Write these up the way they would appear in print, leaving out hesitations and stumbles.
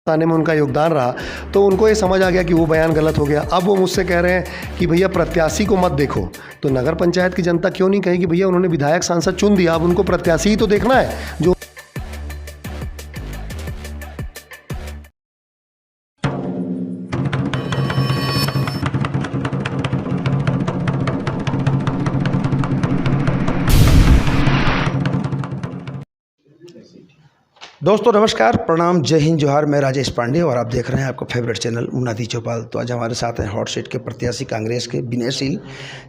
आने में उनका योगदान रहा, तो उनको ये समझ आ गया कि वो बयान गलत हो गया। अब वो मुझसे कह रहे हैं कि भैया प्रत्याशी को मत देखो। तो नगर पंचायत की जनता क्यों नहीं कहेगी भैया उन्होंने विधायक सांसद चुन दिया, अब उनको प्रत्याशी ही तो देखना है जो दोस्तों नमस्कार, प्रणाम, जय हिंद, जोहार। मैं राजेश पांडे और आप देख रहे हैं आपका फेवरेट चैनल मुन्नादी चौपाल। तो आज हमारे साथ हैं हॉट सीट के प्रत्याशी कांग्रेस के विनयशील,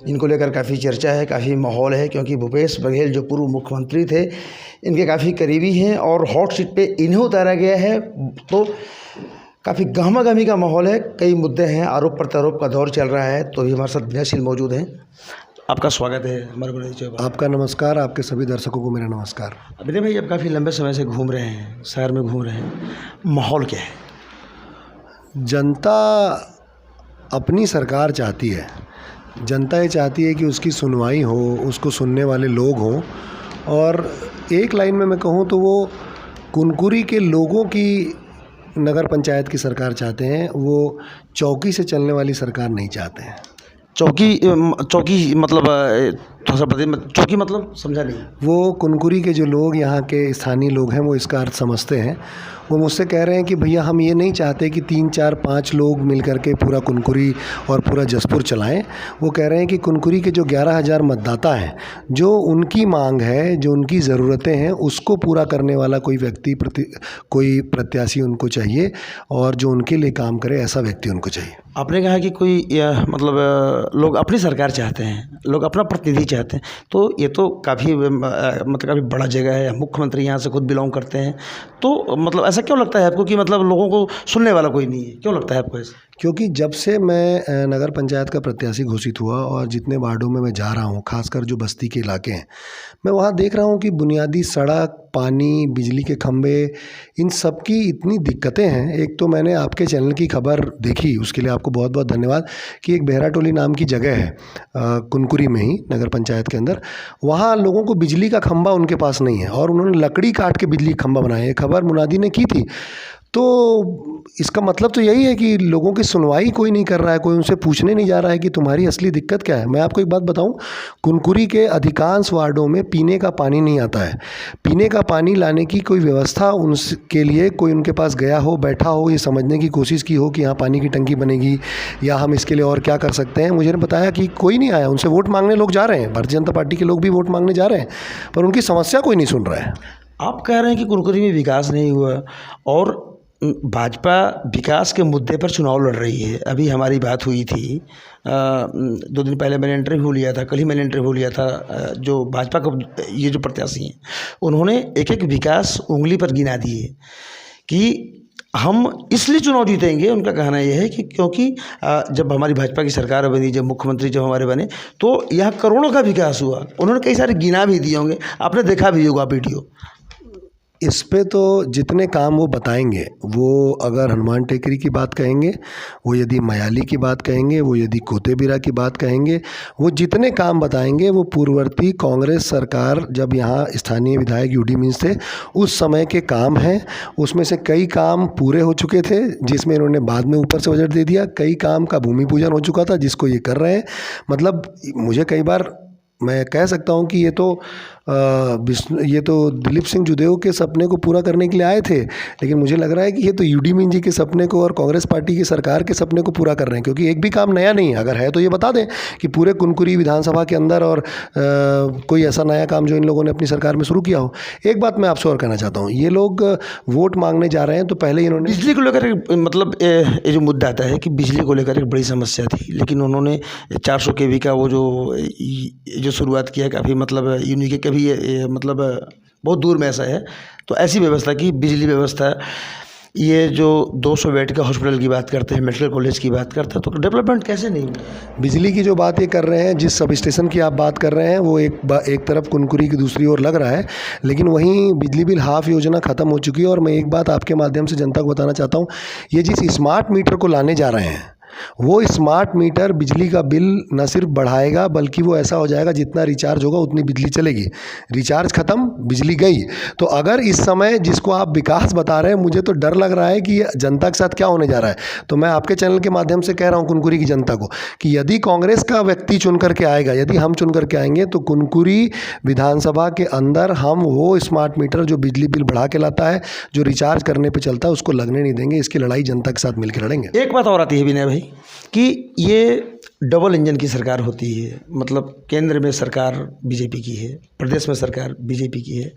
जिनको लेकर काफ़ी चर्चा है, काफ़ी माहौल है, क्योंकि भूपेश बघेल जो पूर्व मुख्यमंत्री थे इनके काफ़ी करीबी हैं और हॉट सीट पे इन्हें उतारा गया है। तो काफ़ी गहमा-गहमी का माहौल है, कई मुद्दे हैं, आरोप प्रत्यारोप का दौर चल रहा है। तो ये हमारे साथ विनयशील मौजूद हैं। आपका स्वागत है हमारे मुन्नादी चौपाल। आपका नमस्कार, आपके सभी दर्शकों को मेरा नमस्कार। विनय भाई, अब काफ़ी लंबे समय से घूम रहे हैं, शहर में घूम रहे हैं, माहौल क्या है? जनता अपनी सरकार चाहती है। जनता ये चाहती है कि उसकी सुनवाई हो, उसको सुनने वाले लोग हों, और एक लाइन में मैं कहूँ तो वो कुनकुरी के लोगों की नगर पंचायत की सरकार चाहते हैं। वो चौकी से चलने वाली सरकार नहीं चाहते हैं। चौकी मतलब थोड़ा सा बताइए, चौकी मतलब समझा नहीं। वो कुनकुरी के जो लोग, यहाँ के स्थानीय लोग हैं, वो इसका अर्थ समझते हैं। वो मुझसे कह रहे हैं कि भैया हम ये नहीं चाहते कि 3, 4, 5 लोग मिल करके पूरा कुनकुरी और पूरा जसपुर चलाएं। वो कह रहे हैं कि कुनकुरी के जो 11,000 मतदाता हैं, जो उनकी मांग है, जो उनकी ज़रूरतें हैं, उसको पूरा करने वाला कोई व्यक्ति, कोई प्रत्याशी उनको चाहिए, और जो उनके लिए काम करे ऐसा व्यक्ति उनको चाहिए। आपने कहा कि कोई मतलब लोग अपनी सरकार चाहते हैं, लोग अपना प्रतिनिधि चाहते हैं, तो ये तो काफ़ी मतलब काफ़ी बड़ा जगह है। मुख्यमंत्री यहाँ से खुद बिलोंग करते हैं, तो मतलब ऐसा क्यों लगता है आपको कि मतलब लोगों को सुनने वाला कोई नहीं है? क्यों लगता है आपको ऐसा? क्योंकि जब से मैं नगर पंचायत का प्रत्याशी घोषित हुआ और जितने वार्डों में मैं जा रहा हूँ, खासकर जो बस्ती के इलाके हैं, मैं वहाँ देख रहा हूँ कि बुनियादी सड़क, पानी, बिजली के खंभे, इन सब की इतनी दिक्कतें हैं। एक तो मैंने आपके चैनल की खबर देखी, उसके लिए आपको बहुत बहुत धन्यवाद, कि एक बेहराटोली नाम की जगह है कुनकुरी में ही, नगर पंचायत के अंदर। वहाँ लोगों को बिजली का खंभा उनके पास नहीं है, और उन्होंने लकड़ी काट के बिजली का खंभा बनाया है। खबर मुनादी ने की थी। तो इसका मतलब तो यही है कि लोगों की सुनवाई कोई नहीं कर रहा है, कोई उनसे पूछने नहीं जा रहा है कि तुम्हारी असली दिक्कत क्या है। मैं आपको एक बात बताऊं, कुनकुरी के अधिकांश वार्डों में पीने का पानी नहीं आता है। पीने का पानी लाने की कोई व्यवस्था उनके लिए कोई उनके पास गया हो, बैठा हो, ये समझने की कोशिश की हो कि यहाँ पानी की टंकी बनेगी या हम इसके लिए और क्या कर सकते हैं। मुझे बताया कि कोई नहीं आया। उनसे वोट मांगने लोग जा रहे हैं, भारतीय जनता पार्टी के लोग भी वोट मांगने जा रहे हैं, पर उनकी समस्या कोई नहीं सुन रहा है। आप कह रहे हैं कि कुनकुरी में विकास नहीं हुआ, और भाजपा विकास के मुद्दे पर चुनाव लड़ रही है। अभी हमारी बात हुई थी, 2 दिन पहले मैंने इंटरव्यू लिया था, कल ही मैंने इंटरव्यू लिया था। जो भाजपा का ये जो प्रत्याशी हैं, उन्होंने एक एक विकास उंगली पर गिना दिए कि हम इसलिए चुनाव जीतेंगे। उनका कहना यह है कि क्योंकि जब हमारी भाजपा की सरकार बनी, जब मुख्यमंत्री जब हमारे बने, तो यहाँ करोड़ों का विकास हुआ। उन्होंने कई सारे गिना भी दिए होंगे, आपने देखा भी होगा वीडियो। इस पे तो जितने काम वो बताएंगे, वो अगर हनुमान टेकरी की बात कहेंगे, वो यदि मयाली की बात कहेंगे, वो यदि कोतेबिरा की बात कहेंगे, वो जितने काम बताएंगे वो पूर्ववर्ती कांग्रेस सरकार जब यहाँ स्थानीय विधायक यूडी मीन्स थे उस समय के काम हैं। उसमें से कई काम पूरे हो चुके थे, जिसमें इन्होंने बाद में ऊपर से बजट दे दिया। कई काम का भूमि पूजन हो चुका था, जिसको ये कर रहे हैं। मतलब मुझे कई बार मैं कह सकता हूँ कि ये तो दिलीप सिंह जुदेव के सपने को पूरा करने के लिए आए थे, लेकिन मुझे लग रहा है कि ये तो यूडी मीन जी के सपने को और कांग्रेस पार्टी की सरकार के सपने को पूरा कर रहे हैं। क्योंकि एक भी काम नया नहीं है। अगर है तो ये बता दें कि पूरे कुनकुरी विधानसभा के अंदर और कोई ऐसा नया काम जो इन लोगों ने अपनी सरकार में शुरू किया हो। एक बात मैं आपसे और कहना चाहता हूँ, ये लोग वोट मांगने जा रहे हैं तो पहले इन्होंने बिजली को लेकर मतलब ये जो मुद्दा आता है कि बिजली को लेकर एक बड़ी समस्या थी, लेकिन उन्होंने 400 kV का वो जो शुरुआत किया, काफ़ी मतलब यूनिक है। कभी ये मतलब बहुत दूर में ऐसा है, तो ऐसी व्यवस्था की बिजली व्यवस्था, ये जो 200 बेड का हॉस्पिटल की बात करते हैं, मेडिकल कॉलेज की बात करते हैं, तो डेवलपमेंट कैसे नहीं हुआ? बिजली की जो बात ये कर रहे हैं, जिस सब स्टेशन की आप बात कर रहे हैं, वो एक तरफ कुनकुरी की दूसरी ओर लग रहा है, लेकिन वहीं बिजली बिल हाफ योजना ख़त्म हो चुकी है। और मैं एक बात आपके माध्यम से जनता को बताना चाहता हूँ, ये जिस स्मार्ट मीटर को लाने जा रहे हैं, वो स्मार्ट मीटर बिजली का बिल न सिर्फ बढ़ाएगा बल्कि वो ऐसा हो जाएगा जितना रिचार्ज होगा उतनी बिजली चलेगी, रिचार्ज खत्म बिजली गई। तो अगर इस समय जिसको आप विकास बता रहे हैं, मुझे तो डर लग रहा है कि जनता के साथ क्या होने जा रहा है। तो मैं आपके चैनल के माध्यम से कह रहा हूँ कुनकुरी की जनता को कि यदि कांग्रेस का व्यक्ति चुन करके आएगा, यदि हम चुन करके आएंगे तो कुनकुरी विधानसभा के अंदर हम वो स्मार्ट मीटर जो बिजली बिल बढ़ा के लाता है, जो रिचार्ज करने पर चलता है, उसको लगने नहीं देंगे। इसकी लड़ाई जनता के साथ मिलकर लड़ेंगे। एक बात और आती है विनय भाई कि ये डबल इंजन की सरकार होती है, मतलब केंद्र में सरकार बीजेपी की है, प्रदेश में सरकार बीजेपी की है,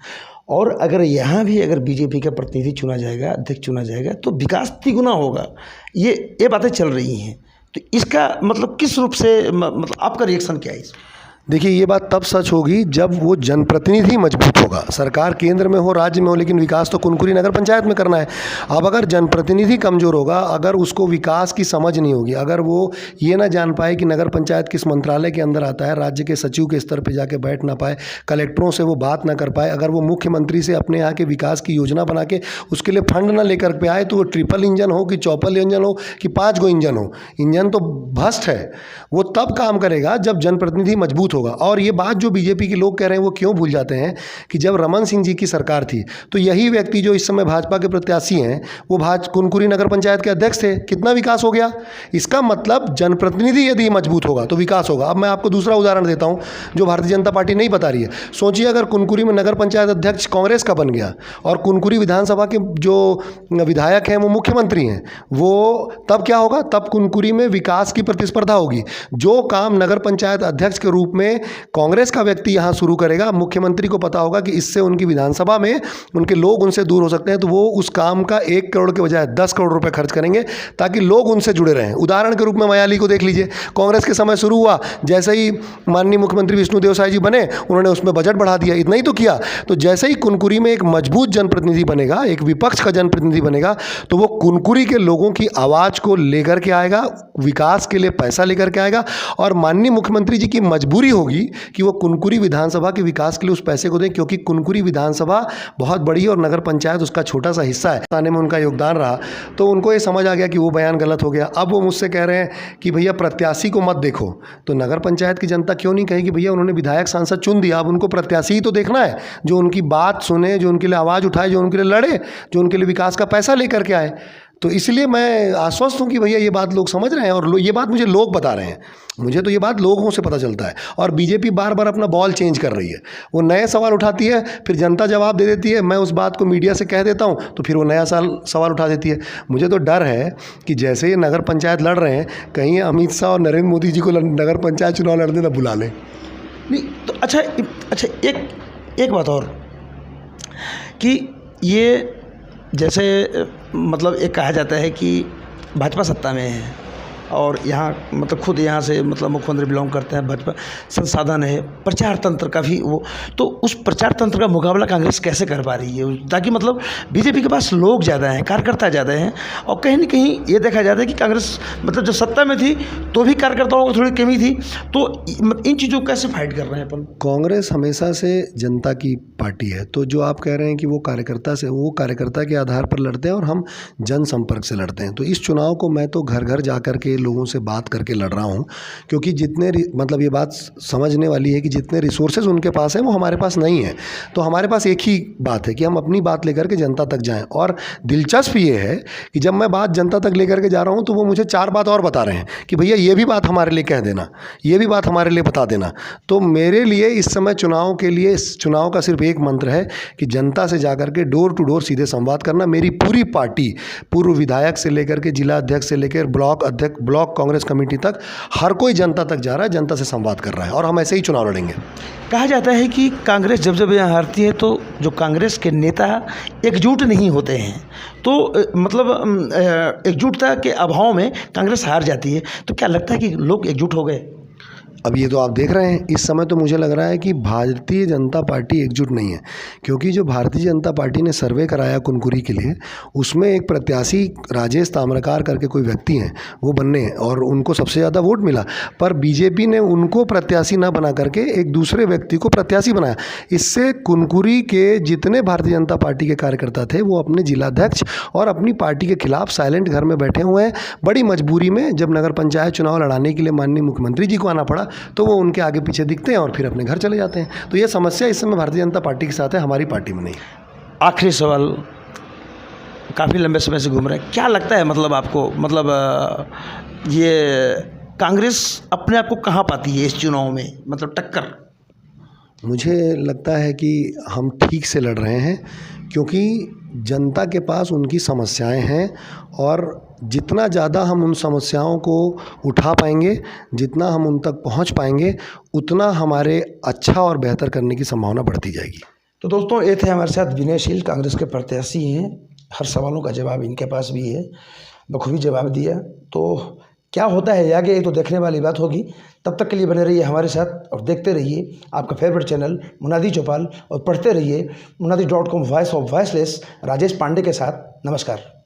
और अगर यहाँ भी अगर बीजेपी का प्रतिनिधि चुना जाएगा, अध्यक्ष चुना जाएगा तो विकास तिगुना होगा। ये बातें चल रही हैं, तो इसका मतलब किस रूप से मतलब आपका रिएक्शन क्या है इसमें? देखिए, ये बात तब सच होगी जब वो जनप्रतिनिधि मजबूत होगा। सरकार केंद्र में हो, राज्य में हो, लेकिन विकास तो कुनकुरी नगर पंचायत में करना है। अब अगर जनप्रतिनिधि कमज़ोर होगा, अगर उसको विकास की समझ नहीं होगी, अगर वो ये ना जान पाए कि नगर पंचायत किस मंत्रालय के अंदर आता है, राज्य के सचिव के स्तर पर जाके बैठ ना पाए, कलेक्टरों से वो बात ना कर पाए, अगर वो मुख्यमंत्री से अपने यहाँ के विकास की योजना बना के उसके लिए फंड ना लेकर पे आए, तो वो ट्रिपल इंजन हो कि चौपल इंजन हो कि 5 गो इंजन हो, इंजन तो भ्रष्ट है। वो तब काम करेगा जब जनप्रतिनिधि मजबूत होगा। और ये बात जो बीजेपी के लोग कह रहे हैं वो क्यों भूल जाते हैं कि जब रमन सिंह जी की सरकार थी तो यही व्यक्ति जो इस समय भाजपा के प्रत्याशी हैं वो कुनकुरी नगर पंचायत के अध्यक्ष थे। कितना विकास हो गया। इसका मतलब जनप्रतिनिधि यदि मजबूत होगा तो विकास होगा। अब मैं आपको दूसरा उदाहरण देता हूं जो भारतीय जनता पार्टी नहीं बता रही है। सोचिए अगर कुनकुरी में नगर पंचायत अध्यक्ष कांग्रेस का बन गया और कुनकुरी विधानसभा के जो विधायक हैं वो मुख्यमंत्री हैं, वो तब क्या होगा। तब कुनकुरी में विकास की प्रतिस्पर्धा होगी। जो काम नगर पंचायत अध्यक्ष के रूप में कांग्रेस का व्यक्ति यहां शुरू करेगा, मुख्यमंत्री को पता होगा कि इससे उनकी विधानसभा में उनके लोग उनसे दूर हो सकते हैं, तो वो उस काम का 1 करोड़ के बजाय 10 करोड़ रुपए खर्च करेंगे ताकि लोग उनसे जुड़े रहें। उदाहरण के रूप में मयाली को देख लीजिए। कांग्रेस के समय शुरू हुआ, जैसे ही माननीय मुख्यमंत्री विष्णुदेव साय जी बने उन्होंने उसमें बजट बढ़ा दिया। इतना ही तो किया। तो जैसे ही कुनकुरी में एक मजबूत जनप्रतिनिधि बनेगा, एक विपक्ष का जनप्रतिनिधि बनेगा, तो वो कुनकुरी के लोगों की आवाज को लेकर के आएगा, विकास के लिए पैसा लेकर के आएगा। और माननीय मुख्यमंत्री जी की मजबूरी होगी कि वो कुनकुरी विधानसभा के विकास के लिए उस पैसे को दें, क्योंकि कुनकुरी विधानसभा बहुत बड़ी है और नगर पंचायत उसका छोटा सा हिस्सा है। आने में उनका योगदान रहा, तो उनको ये समझ आ गया कि वो बयान गलत हो गया। अब वो मुझसे कह रहे हैं कि भैया प्रत्याशी को मत देखो। तो नगर पंचायत की जनता क्यों नहीं कहेगी भैया उन्होंने विधायक सांसद चुन दिया, अब उनको प्रत्याशी ही तो देखना है, जो उनकी बात सुने, जो उनके लिए आवाज़ उठाए, जो उनके लिए लड़े, जो उनके लिए विकास का पैसा लेकर के आए। तो इसलिए मैं आश्वस्त हूँ कि भैया ये बात लोग समझ रहे हैं और ये बात मुझे लोग बता रहे हैं। मुझे तो ये बात लोगों से पता चलता है। और बीजेपी बार बार अपना बॉल चेंज कर रही है। वो नए सवाल उठाती है, फिर जनता जवाब दे देती है। मैं उस बात को मीडिया से कह देता हूँ तो फिर वो नया सवाल उठा देती है। मुझे तो डर है कि जैसे ये नगर पंचायत लड़ रहे हैं, कहीं अमित शाह और नरेंद्र मोदी जी को नगर पंचायत चुनाव लड़ने ना बुला लें। नहीं तो अच्छा एक बात और कि ये जैसे मतलब एक कहा जाता है कि भाजपा सत्ता में है और यहाँ मतलब खुद यहाँ से मतलब मुख्यमंत्री बिलोंग करते हैं, भाजपा संसाधन है, प्रचार तंत्र का भी वो, तो उस प्रचार तंत्र का मुकाबला कांग्रेस कैसे कर पा रही है। ताकि मतलब बीजेपी के पास लोग ज़्यादा हैं, कार्यकर्ता ज़्यादा हैं, और कहीं ना कहीं ये देखा जाता है कि कांग्रेस मतलब जब सत्ता में थी तो भी कार्यकर्ताओं की थोड़ी कमी थी। तो इन चीज़ों को कैसे फाइट कर रहे हैं अपन। कांग्रेस हमेशा से जनता की पार्टी है। तो जो आप कह रहे हैं कि वो कार्यकर्ता के आधार पर लड़ते हैं और हम जनसंपर्क से लड़ते हैं। तो इस चुनाव को मैं तो घर घर जा करके लोगों से बात करके लड़ रहा हूं, क्योंकि जितने मतलब ये बात समझने वाली है कि जितने रिसोर्सेज उनके पास हैं वो हमारे पास नहीं है। तो हमारे पास एक ही बात है कि हम अपनी बात लेकर के जनता तक जाएं। और दिलचस्प ये है कि जब मैं बात जनता तक लेकर के जा रहा हूं तो वो मुझे 4 बात और बता रहे हैं कि भैया ये भी बात हमारे लिए कह देना, ये भी बात हमारे लिए बता देना। तो मेरे लिए इस समय चुनाव के लिए इस चुनाव का सिर्फ एक मंत्र है कि जनता से जाकर के डोर टू डोर सीधे संवाद करना। मेरी पूरी पार्टी, पूर्व विधायक से लेकर के जिला अध्यक्ष से लेकर ब्लॉक अध्यक्ष, ब्लॉक कांग्रेस कमेटी तक, हर कोई जनता तक जा रहा है, जनता से संवाद कर रहा है और हम ऐसे ही चुनाव लड़ेंगे। कहा जाता है कि कांग्रेस जब यहाँ हारती है तो जो कांग्रेस के नेता एकजुट नहीं होते हैं, तो मतलब एकजुटता के अभाव में कांग्रेस हार जाती है। तो क्या लगता है कि लोग एकजुट हो गए। अब ये तो आप देख रहे हैं, इस समय तो मुझे लग रहा है कि भारतीय जनता पार्टी एकजुट नहीं है, क्योंकि जो भारतीय जनता पार्टी ने सर्वे कराया कुनकुरी के लिए, उसमें एक प्रत्याशी राजेश ताम्रकार करके कोई व्यक्ति हैं, वो बनने और उनको सबसे ज़्यादा वोट मिला, पर बीजेपी ने उनको प्रत्याशी ना बना करके एक दूसरे व्यक्ति को प्रत्याशी बनाया। इससे कुनकुरी के जितने भारतीय जनता पार्टी के कार्यकर्ता थे वो अपने जिलाध्यक्ष और अपनी पार्टी के खिलाफ साइलेंट घर में बैठे हुए हैं। बड़ी मजबूरी में जब नगर पंचायत चुनाव लड़ाने के लिए माननीय मुख्यमंत्री जी को आना पड़ा तो वो उनके आगे पीछे दिखते हैं और फिर अपने घर चले जाते हैं। तो ये समस्या इस समय भारतीय जनता पार्टी के साथ है, हमारी पार्टी में नहीं। आखिरी सवाल, काफ़ी लंबे समय से घूम रहे हैं, क्या लगता है मतलब आपको, मतलब ये कांग्रेस अपने आप को कहाँ पाती है इस चुनाव में, मतलब टक्कर? मुझे लगता है कि हम ठीक से लड़ रहे हैं, क्योंकि जनता के पास उनकी समस्याएं हैं और जितना ज़्यादा हम उन समस्याओं को उठा पाएंगे, जितना हम उन तक पहुंच पाएंगे, उतना हमारे अच्छा और बेहतर करने की संभावना बढ़ती जाएगी। तो दोस्तों, ये थे हमारे साथ विनयशील, कांग्रेस के प्रत्याशी हैं। हर सवालों का जवाब इनके पास भी है, बखूबी जवाब दिया। तो क्या होता है आगे, ये तो देखने वाली बात होगी। तब तक के लिए बने रहिए हमारे साथ और देखते रहिए आपका फेवरेट चैनल मुनादी चौपाल, और पढ़ते रहिए munadi.com, voice of voiceless Rajesh Pandey के साथ। नमस्कार।